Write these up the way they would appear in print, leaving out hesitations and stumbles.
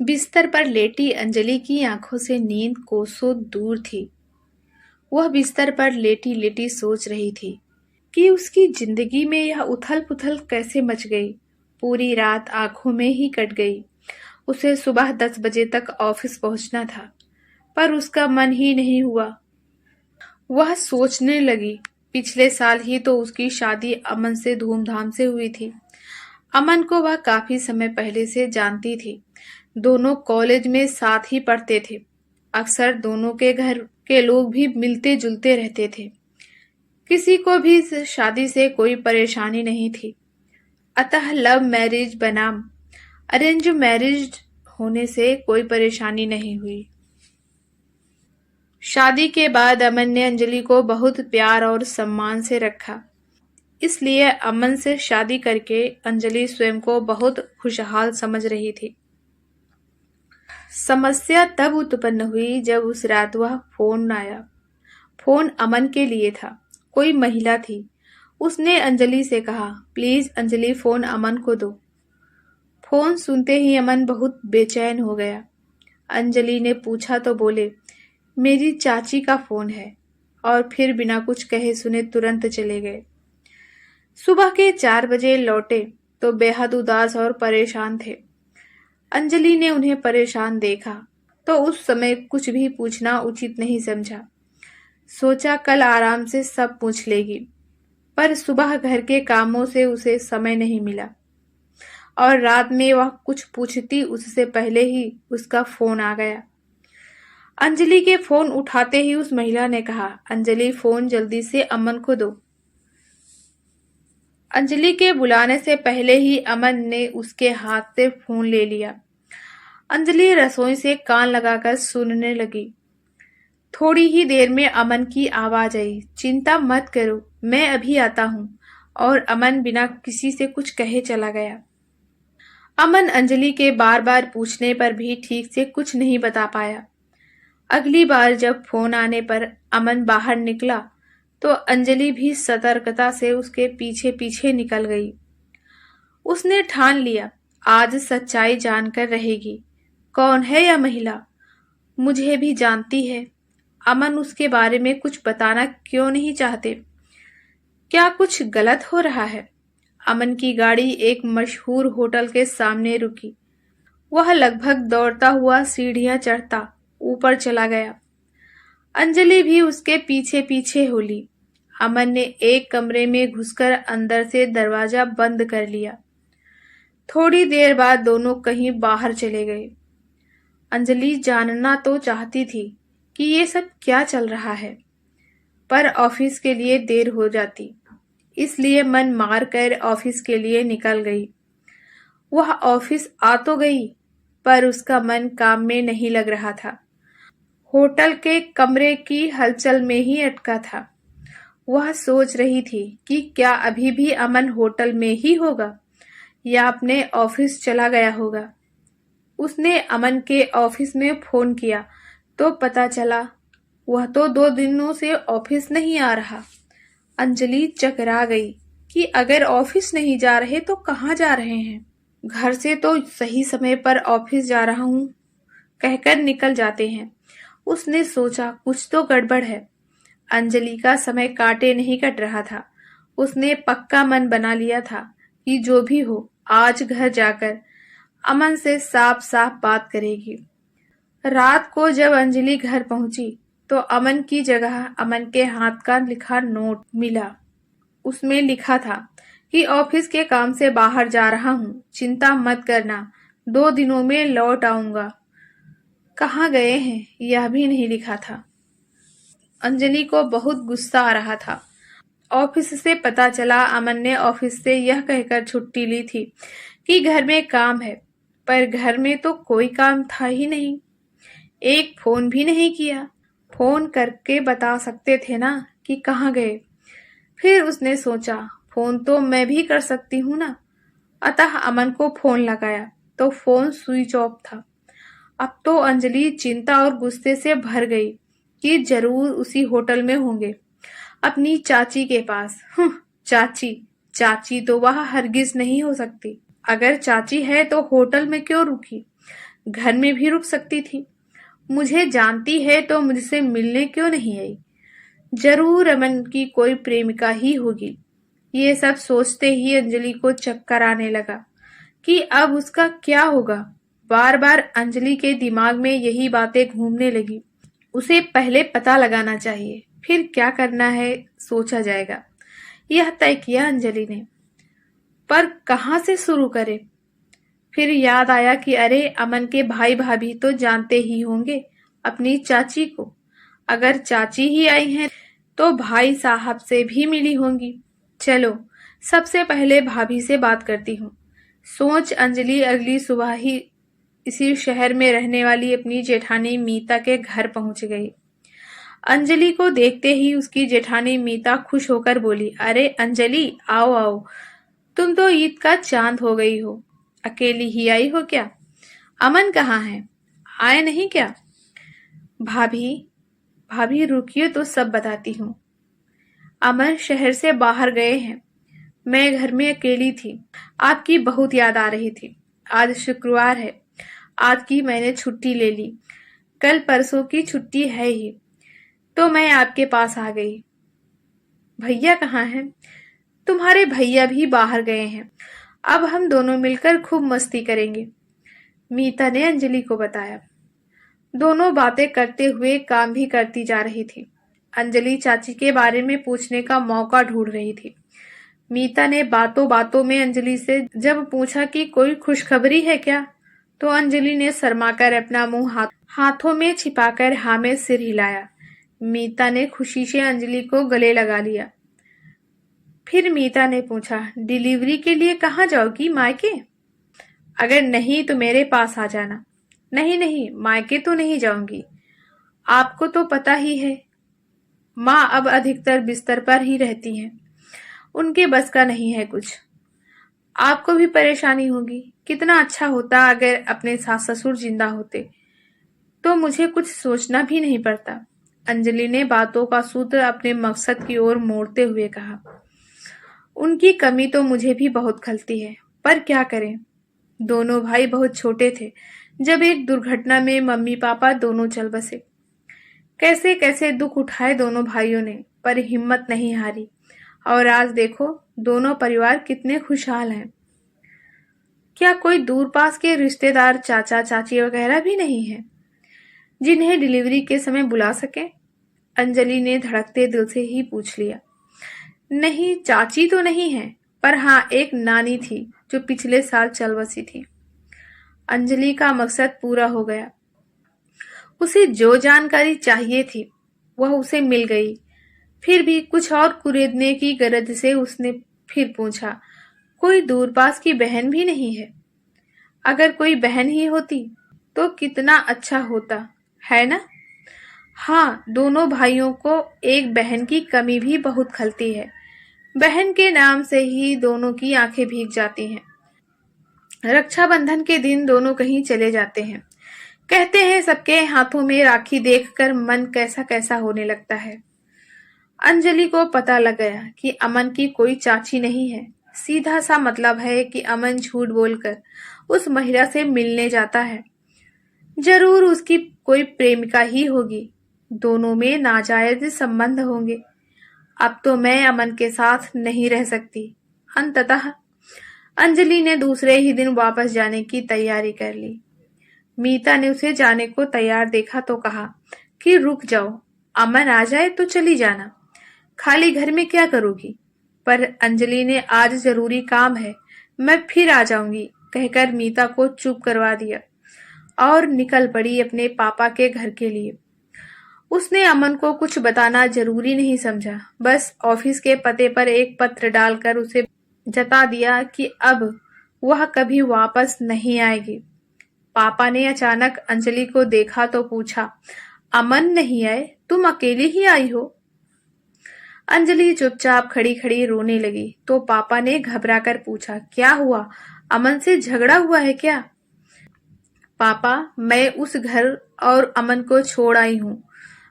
बिस्तर पर लेटी अंजलि की आंखों से नींद कोसों दूर थी। वह बिस्तर पर लेटी लेटी सोच रही थी कि उसकी जिंदगी में यह उथल पुथल कैसे मच गई। पूरी रात आंखों में ही कट गई। उसे सुबह 10 बजे तक ऑफिस पहुंचना था, पर उसका मन ही नहीं हुआ। वह सोचने लगी, पिछले साल ही तो उसकी शादी अमन से धूमधाम से हुई थी। अमन को वह काफी समय पहले से जानती थी। दोनों कॉलेज में साथ ही पढ़ते थे। अक्सर दोनों के घर के लोग भी मिलते जुलते रहते थे। किसी को भी इस शादी से कोई परेशानी नहीं थी। अतः लव मैरिज बनाम अरेंज मैरिज होने से कोई परेशानी नहीं हुई। शादी के बाद अमन ने अंजलि को बहुत प्यार और सम्मान से रखा। इसलिए अमन से शादी करके अंजलि स्वयं को बहुत खुशहाल समझ रही थी। समस्या तब उत्पन्न हुई जब उस रात वह फोन आया। फोन अमन के लिए था। कोई महिला थी। उसने अंजलि से कहा, प्लीज अंजलि फोन अमन को दो। फोन सुनते ही अमन बहुत बेचैन हो गया। अंजलि ने पूछा तो बोले, मेरी चाची का फोन है, और फिर बिना कुछ कहे सुने तुरंत चले गए। सुबह के 4 बजे लौटे तो बेहद उदास और परेशान थे। अंजलि ने उन्हें परेशान देखा तो उस समय कुछ भी पूछना उचित नहीं समझा। सोचा कल आराम से सब पूछ लेगी, पर सुबह घर के कामों से उसे समय नहीं मिला और रात में वह कुछ पूछती उससे पहले ही उसका फोन आ गया। अंजलि के फोन उठाते ही उस महिला ने कहा, अंजलि फोन जल्दी से अमन को दो। अंजलि के बुलाने से पहले ही अमन ने उसके हाथ से फोन ले लिया। अंजलि रसोई से कान लगाकर सुनने लगी। थोड़ी ही देर में अमन की आवाज आई, चिंता मत करो, मैं अभी आता हूँ। और अमन बिना किसी से कुछ कहे चला गया। अमन अंजलि के बार बार पूछने पर भी ठीक से कुछ नहीं बता पाया। अगली बार जब फोन आने पर अमन बाहर निकला तो अंजलि भी सतर्कता से उसके पीछे पीछे निकल गई। उसने ठान लिया, आज सच्चाई जानकर रहेगी। कौन है यह महिला? मुझे भी जानती है। अमन उसके बारे में कुछ बताना क्यों नहीं चाहते? क्या कुछ गलत हो रहा है? अमन की गाड़ी एक मशहूर होटल के सामने रुकी। वह लगभग दौड़ता हुआ सीढ़ियां चढ़ता ऊपर चला गया। अंजलि भी उसके पीछे पीछे हो ली। अमन ने एक कमरे में घुसकर अंदर से दरवाजा बंद कर लिया। थोड़ी देर बाद दोनों कहीं बाहर चले गए। अंजलि जानना तो चाहती थी कि ये सब क्या चल रहा है, पर ऑफिस के लिए देर हो जाती, इसलिए मन मार कर ऑफिस के लिए निकल गई। वह ऑफिस आ तो गई, पर उसका मन काम में नहीं लग रहा था। होटल के कमरे की हलचल में ही अटका था। वह सोच रही थी कि क्या अभी भी अमन होटल में ही होगा या अपने ऑफिस चला गया होगा। उसने अमन के ऑफिस में फोन किया तो पता चला वह तो 2 दिनों से ऑफिस नहीं आ रहा। अंजलि चकरा गई कि अगर ऑफिस नहीं जा रहे तो कहाँ जा रहे हैं। घर से तो सही समय पर ऑफिस जा रहा हूँ कहकर निकल जाते हैं। उसने सोचा कुछ तो गड़बड़ है। अंजलि का समय काटे नहीं कट रहा था। उसने पक्का मन बना लिया था कि जो भी हो आज घर जाकर अमन से साफ साफ बात करेगी। रात को जब अंजलि घर पहुंची तो अमन की जगह अमन के हाथ का लिखा नोट मिला। उसमें लिखा था कि ऑफिस के काम से बाहर जा रहा हूँ, चिंता मत करना, 2 दिनों में लौट आऊंगा। कहाँ गए हैं यह भी नहीं लिखा था। अंजलि को बहुत गुस्सा आ रहा था। ऑफिस से पता चला अमन ने ऑफिस से यह कहकर छुट्टी ली थी कि घर में काम है, पर घर में तो कोई काम था ही नहीं। एक फोन भी नहीं किया। फोन करके बता सकते थे ना कि कहाँ गए। फिर उसने सोचा फोन तो मैं भी कर सकती हूँ ना। अतः अमन को फोन लगाया तो फोन स्विच ऑफ था। अब तो अंजलि चिंता और गुस्से से भर गई कि जरूर उसी होटल में होंगे, अपनी चाची के पास। चाची चाची तो वह हरगिज नहीं हो सकती। अगर चाची है तो होटल में क्यों रुकी? घर में भी रुक सकती थी। मुझे जानती है तो मुझसे मिलने क्यों नहीं आई? जरूर अमन की कोई प्रेमिका ही होगी। ये सब सोचते ही अंजलि को चक्कर आने लगा कि अब उसका क्या होगा। बार बार अंजलि के दिमाग में यही बातें घूमने लगी। उसे पहले पता लगाना चाहिए, फिर क्या करना है सोचा जाएगा, यह तय किया अंजलि ने। पर कहाँ से शुरू करे? फिर याद आया कि अरे अमन के भाई भाभी तो जानते ही होंगे अपनी चाची को। अगर चाची ही आई हैं तो भाई साहब से भी मिली होंगी। चलो सबसे पहले भाभी से बात करती हूँ। सोच अंजलि अगली सुबह ही इसी शहर में रहने वाली अपनी जेठानी मीता के घर पहुंच गई। अंजलि को देखते ही उसकी जेठानी मीता खुश होकर बोली, अरे अंजलि आओ आओ, तुम तो ईद का चांद हो गई हो। अकेली ही आई हो क्या? अमन कहाँ है? आए नहीं क्या? भाभी भाभी रुकिए तो सब बताती हूँ। अमन शहर से बाहर गए हैं। मैं घर में अकेली थी। आपकी बहुत याद आ रही थी। आज शुक्रवार है। आज की मैंने छुट्टी ले ली। कल परसों की छुट्टी है ही, तो मैं आपके पास आ गई। भैया कहाँ हैं? तुम्हारे भैया भी बाहर गए हैं। अब हम दोनों मिलकर खूब मस्ती करेंगे, मीता ने अंजलि को बताया। दोनों बातें करते हुए काम भी करती जा रही थी। अंजलि चाची के बारे में पूछने का मौका ढूंढ रही थी। मीता ने बातों बातों में अंजलि से जब पूछा कि कोई खुशखबरी है क्या, तो अंजलि ने शर्माकर अपना मुंह हाथों में छिपाकर हाँ में सिर हिलाया। मीता ने खुशी से अंजलि को गले लगा लिया। फिर मीता ने पूछा, डिलीवरी के लिए कहाँ जाओगी? मायके? अगर नहीं तो मेरे पास आ जाना। नहीं नहीं, मायके तो नहीं जाऊंगी। आपको तो पता ही है, माँ अब अधिकतर बिस्तर पर ही रहती हैं। उनके बस का नहीं है कुछ। आपको भी परेशानी होगी। कितना अच्छा होता अगर अपने सास ससुर जिंदा होते, तो मुझे कुछ सोचना भी नहीं पड़ता। अंजलि ने बातों का सूत्र अपने मकसद की ओर मोड़ते हुए कहा। उनकी कमी तो मुझे भी बहुत खलती है, पर क्या करें। दोनों भाई बहुत छोटे थे जब एक दुर्घटना में मम्मी पापा दोनों चल बसे। कैसे कैसे दुख उठाए दोनों भाइयों ने, पर हिम्मत नहीं हारी। और आज देखो दोनों परिवार कितने खुशहाल हैं। क्या कोई दूर पास के रिश्तेदार, चाचा चाची वगैरह भी नहीं है जिन्हें डिलीवरी के समय बुला सके? अंजलि ने धड़कते दिल से ही पूछ लिया। नहीं, चाची तो नहीं है, पर हाँ एक नानी थी जो पिछले साल चल बसी थी। अंजलि का मकसद पूरा हो गया। उसे जो जानकारी चाहिए थी वह उसे मिल गई। फिर भी कुछ और कुरेदने की गरज से उसने फिर पूछा, कोई दूर पास की बहन भी नहीं है? अगर कोई बहन ही होती तो कितना अच्छा होता, है ना? हाँ, दोनों भाइयों को एक बहन की कमी भी बहुत खलती है। बहन के नाम से ही दोनों की आंखें भीग जाती हैं। रक्षाबंधन के दिन दोनों कहीं चले जाते हैं। कहते हैं सबके हाथों में राखी देखकर मन कैसा कैसा होने लगता है। अंजलि को पता लग गया कि अमन की कोई चाची नहीं है। सीधा सा मतलब है कि अमन झूठ बोलकर उस महिला से मिलने जाता है। जरूर उसकी कोई प्रेमिका ही होगी। दोनों में नाजायज संबंध होंगे। अब तो मैं अमन के साथ नहीं रह सकती। अंततः अंजलि ने दूसरे ही दिन वापस जाने की तैयारी कर ली। मीता ने उसे जाने को तैयार देखा तो कहा कि रुक जाओ, अमन आ जाए तो चली जाना। खाली घर में क्या करोगी? पर अंजलि ने आज जरूरी काम है, मैं फिर आ जाऊंगी कहकर मीता को चुप करवा दिया और निकल पड़ी अपने पापा के घर के लिए। उसने अमन को कुछ बताना जरूरी नहीं समझा। बस ऑफिस के पते पर एक पत्र डालकर उसे जता दिया कि अब वह कभी वापस नहीं आएगी। पापा ने अचानक अंजलि को देखा तो पूछा, अमन नहीं आए? तुम अकेली ही आई हो? अंजलि चुपचाप खड़ी खड़ी रोने लगी तो पापा ने घबराकर पूछा, क्या हुआ? अमन से झगड़ा हुआ है क्या? पापा, मैं उस घर और अमन को छोड़ आई हूँ।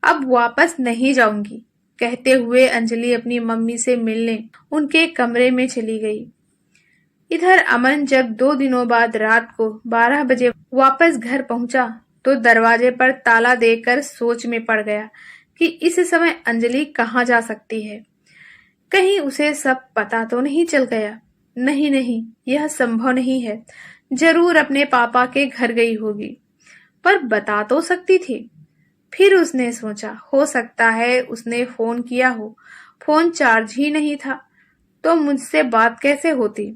अब वापस नहीं जाऊंगी। कहते हुए अंजलि अपनी मम्मी से मिलने उनके कमरे में चली गई। इधर अमन जब 2 दिनों बाद रात को 12 बजे वापस घर पहुंचा तो दरवाजे पर ताला देकर सोच में पड़ गया कि इस समय अंजलि कहाँ जा सकती है। कहीं उसे सब पता तो नहीं चल गया। नहीं नहीं, यह संभव नहीं है। जरूर अपने पापा के घर गई होगी, पर बता तो सकती थी। फिर उसने सोचा, हो सकता है उसने फोन किया हो। फोन चार्ज ही नहीं था तो मुझसे बात कैसे होती।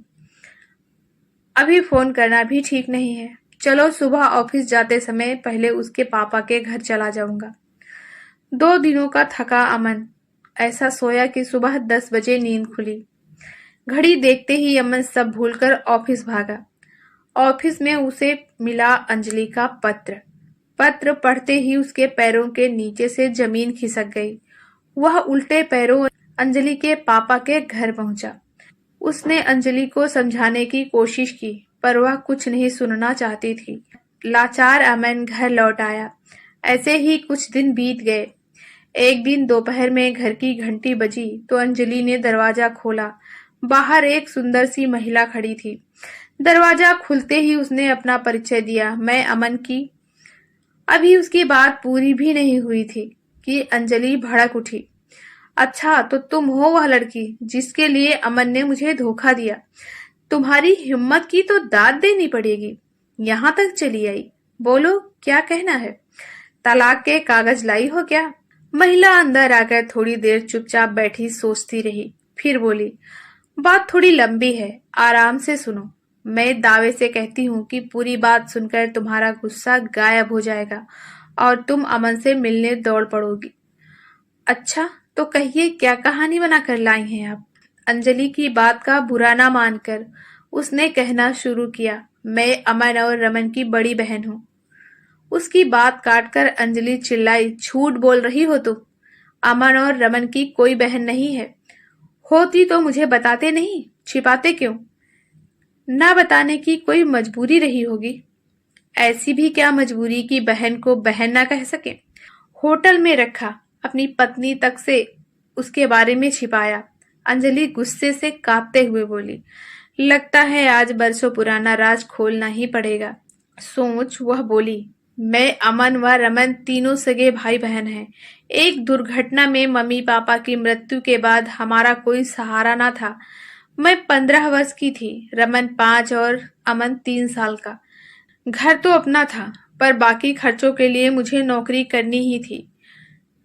अभी फोन करना भी ठीक नहीं है। चलो सुबह ऑफिस जाते समय पहले उसके पापा के घर चला जाऊंगा। 2 दिनों का थका अमन ऐसा सोया कि सुबह 10 बजे नींद खुली। घड़ी देखते ही अमन सब भूलकर ऑफिस भागा। ऑफिस में उसे मिला अंजलि का पत्र। पत्र पढ़ते ही उसके पैरों के नीचे से जमीन खिसक गई। वह उल्टे पैरों अंजलि के पापा के घर पहुंचा। उसने अंजलि को समझाने की कोशिश की, पर वह कुछ नहीं सुनना चाहती थी। लाचार अमन घर लौट आया। ऐसे ही कुछ दिन बीत गए। एक दिन दोपहर में घर की घंटी बजी तो अंजलि ने दरवाजा खोला। बाहर एक सुंदर सी महिला खड़ी थी। दरवाजा खुलते ही उसने अपना परिचय दिया, मैं अमन की। अभी उसकी बात पूरी भी नहीं हुई थी कि अंजलि भड़क उठी। अच्छा, तो तुम हो वह लड़की जिसके लिए अमन ने मुझे धोखा दिया। तुम्हारी हिम्मत की तो दाद देनी पड़ेगी। यहाँ तक चली आई। बोलो क्या कहना है। तलाक के कागज लाई हो क्या। महिला अंदर आकर थोड़ी देर चुपचाप बैठी सोचती रही। फिर बोली, बात थोड़ी लंबी है, आराम से सुनो। मैं दावे से कहती हूँ कि पूरी बात सुनकर तुम्हारा गुस्सा गायब हो जाएगा और तुम अमन से मिलने दौड़ पड़ोगी। अच्छा, तो कहिए क्या कहानी बनाकर लाई हैं आप। अंजलि की बात का बुरा ना मानकर उसने कहना शुरू किया, मैं अमन और रमन की बड़ी बहन हूँ। उसकी बात काटकर अंजलि चिल्लाई, झूठ बोल रही हो तुम। अमन और रमन की कोई बहन नहीं है। होती तो मुझे बताते नहीं, छिपाते क्यों। ना बताने की कोई मजबूरी रही होगी। ऐसी भी क्या मजबूरी कि बहन को बहन ना कह सके। होटल में रखा, अपनी पत्नी तक से उसके बारे में छिपाया। अंजलि गुस्से से कांपते हुए बोली, लगता है आज बरसों पुराना राज खोलना ही पड़ेगा। सोच वह बोली, मैं अमन व रमन तीनों सगे भाई बहन हैं। एक दुर्घटना में मम्मी पापा की मृत्यु के बाद हमारा कोई सहारा ना था। मैं 15 वर्ष की थी, रमन 5 और अमन 3 साल का। घर तो अपना था, पर बाकी खर्चों के लिए मुझे नौकरी करनी ही थी।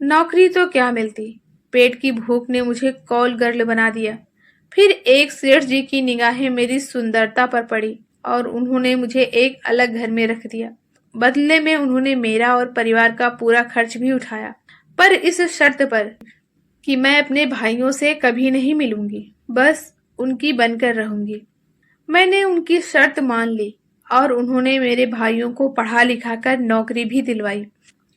नौकरी तो क्या मिलती, पेट की भूख ने मुझे कॉल गर्ल बना दिया। फिर एक सेठ जी की निगाहें मेरी सुंदरता पर पड़ी और उन्होंने मुझे एक अलग घर में रख दिया। बदले में उन्होंने मेरा और परिवार का पूरा खर्च भी उठाया, पर इस शर्त पर कि मैं अपने भाइयों से कभी नहीं मिलूंगी, बस उनकी बनकर रहूंगी। मैंने उनकी शर्त मान ली और उन्होंने मेरे भाइयों को पढ़ा लिखा कर नौकरी भी दिलवाई।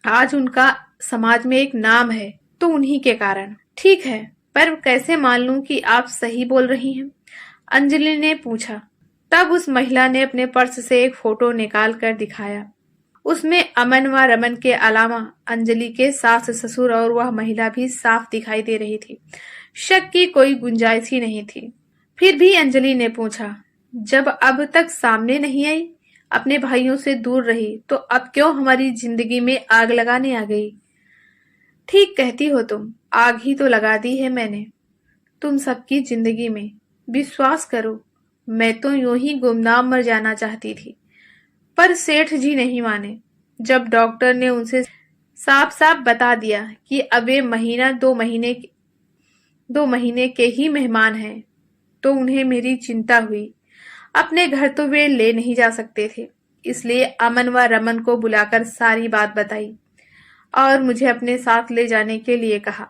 आज उनका समाज में एक नाम है, तो उन्हीं के कारण। ठीक है, पर कैसे मान लूं कि आप सही बोल रही हैं। अंजलि ने पूछा। तब उस महिला ने अपने पर्स से एक फोटो निकाल कर दिखाया। उसमें अमन व रमन के अलावा अंजलि के सास ससुर और वह महिला भी साफ दिखाई दे रही थी। शक की कोई गुंजाइश ही नहीं थी। फिर भी अंजलि ने पूछा, जब अब तक सामने नहीं आई, अपने भाइयों से दूर रही, तो अब क्यों हमारी जिंदगी में आग लगाने आ गई। ठीक कहती हो तुम, आग ही तो लगा दी है मैंने तुम सबकी जिंदगी में। विश्वास करो, मैं तो यूं ही गुमनाम मर जाना चाहती थी, पर सेठ जी नहीं माने। जब डॉक्टर ने उनसे साफ साफ बता दिया कि अब वे महीना 2 महीने के ही मेहमान हैं, तो उन्हें मेरी चिंता हुई। अपने घर तो वे ले नहीं जा सकते थे, इसलिए अमन व रमन को बुलाकर सारी बात बताई और मुझे अपने साथ ले जाने के लिए कहा,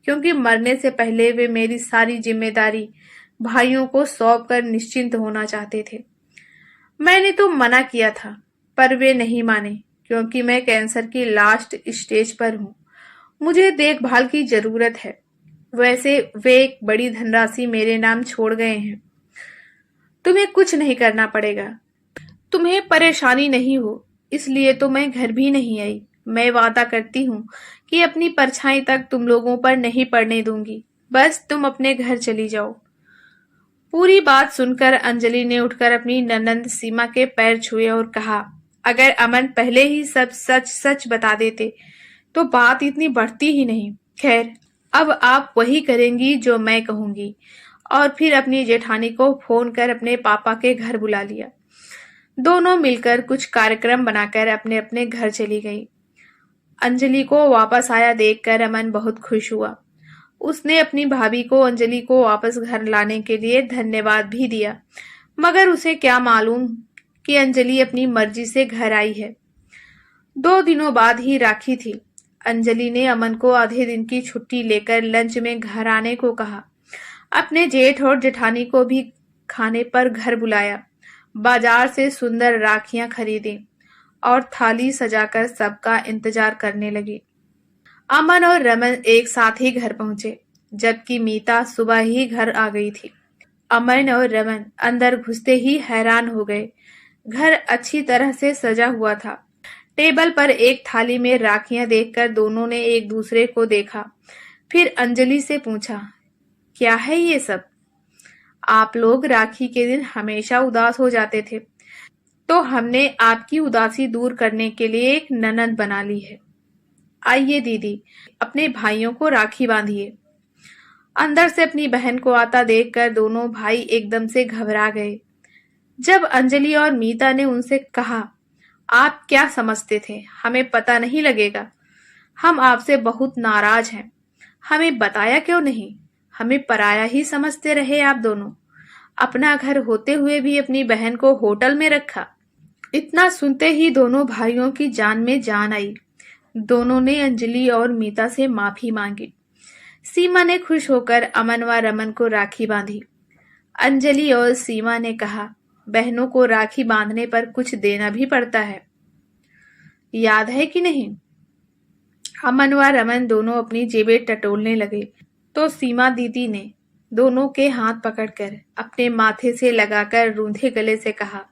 क्योंकि मरने से पहले वे मेरी सारी जिम्मेदारी भाइयों को सौंप कर निश्चिंत होना चाहते थे। मैंने तो मना किया था, पर वे नहीं माने, क्योंकि मैं कैंसर की लास्ट स्टेज पर हूँ। मुझे देखभाल की जरूरत है। वैसे वे एक बड़ी धनराशि मेरे नाम छोड़ गए हैं। तुम्हें कुछ नहीं करना पड़ेगा। तुम्हें परेशानी नहीं हो, इसलिए तो मैं घर भी नहीं आई। मैं वादा करती हूँ कि अपनी परछाई तक तुम लोगों पर नहीं पड़ने दूंगी। बस तुम अपने घर चली जाओ। पूरी बात सुनकर अंजलि ने उठकर अपनी ननंद सीमा के पैर छुए और कहा, अगर अमन पहले ही सब सच सच बता देते तो बात इतनी बढ़ती ही नहीं। खैर, अब आप वही करेंगी जो मैं कहूंगी। और फिर अपनी जेठानी को फोन कर अपने पापा के घर बुला लिया। दोनों मिलकर कुछ कार्यक्रम बनाकर अपने अपने घर चली गई। अंजलि को वापस आया देखकर अमन बहुत खुश हुआ। उसने अपनी भाभी को अंजलि को वापस घर लाने के लिए धन्यवाद भी दिया, मगर उसे क्या मालूम कि अंजलि अपनी मर्जी से घर आई है। 2 दिनों बाद ही राखी थी। अंजलि ने अमन को आधे दिन की छुट्टी लेकर लंच में घर आने को कहा। अपने जेठ और जेठानी को भी खाने पर घर बुलाया। बाजार से सुंदर राखियां खरीदी और थाली सजाकर सबका इंतजार करने लगी। अमन और रमन एक साथ ही घर पहुंचे, जबकि मीता सुबह ही घर आ गई थी। अमन और रमन अंदर घुसते ही हैरान हो गए। घर अच्छी तरह से सजा हुआ था। टेबल पर एक थाली में राखियां देखकर दोनों ने एक दूसरे को देखा। फिर अंजलि से पूछा, क्या है ये सब? आप लोग राखी के दिन हमेशा उदास हो जाते थे, तो हमने आपकी उदासी दूर करने के लिए एक ननद बना ली है। आइए दीदी, अपने भाइयों को राखी बांधिए। अंदर से अपनी बहन को आता देखकर दोनों भाई एकदम से घबरा गए। जब अंजलि और मीता ने उनसे कहा, आप क्या समझते थे, हमें पता नहीं लगेगा? हम आपसे बहुत नाराज हैं। हमें बताया क्यों नहीं? हमें पराया ही समझते रहे आप दोनों। अपना घर होते हुए भी अपनी बहन को होटल में रखा। इतना सुनते ही दोनों भाइयों की जान में जान आई। दोनों ने अंजलि और मीता से माफी मांगी। सीमा ने खुश होकर अमन व रमन को राखी बांधी। अंजलि और सीमा ने कहा, बहनों को राखी बांधने पर कुछ देना भी पड़ता है, याद है कि नहीं? अमन व रमन दोनों अपनी जेबें टटोलने लगे, तो सीमा दीदी ने दोनों के हाथ पकड़कर अपने माथे से लगाकर रूंधे गले से कहा,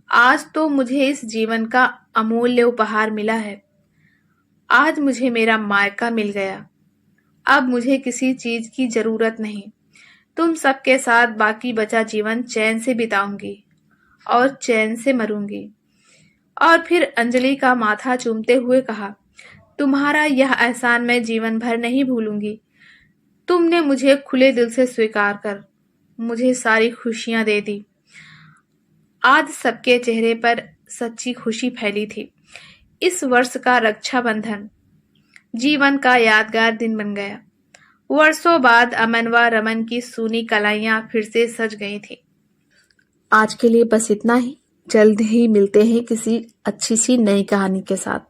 आज तो मुझे इस जीवन का अमूल्य उपहार मिला है। आज मुझे मेरा मायका मिल गया। अब मुझे किसी चीज की जरूरत नहीं। तुम सबके साथ बाकी बचा जीवन चैन से बिताऊंगी और चैन से मरूंगी। और फिर अंजलि का माथा चूमते हुए कहा, तुम्हारा यह एहसान मैं जीवन भर नहीं भूलूंगी। तुमने मुझे खुले दिल से स्वीकार कर मुझे सारी खुशियां दे दी। आज सबके चेहरे पर सच्ची खुशी फैली थी। इस वर्ष का रक्षाबंधन जीवन का यादगार दिन बन गया। वर्षों बाद अमन व रमन की सूनी कलाइयां फिर से सज गई थी। आज के लिए बस इतना ही। जल्द ही मिलते हैं किसी अच्छी सी नई कहानी के साथ।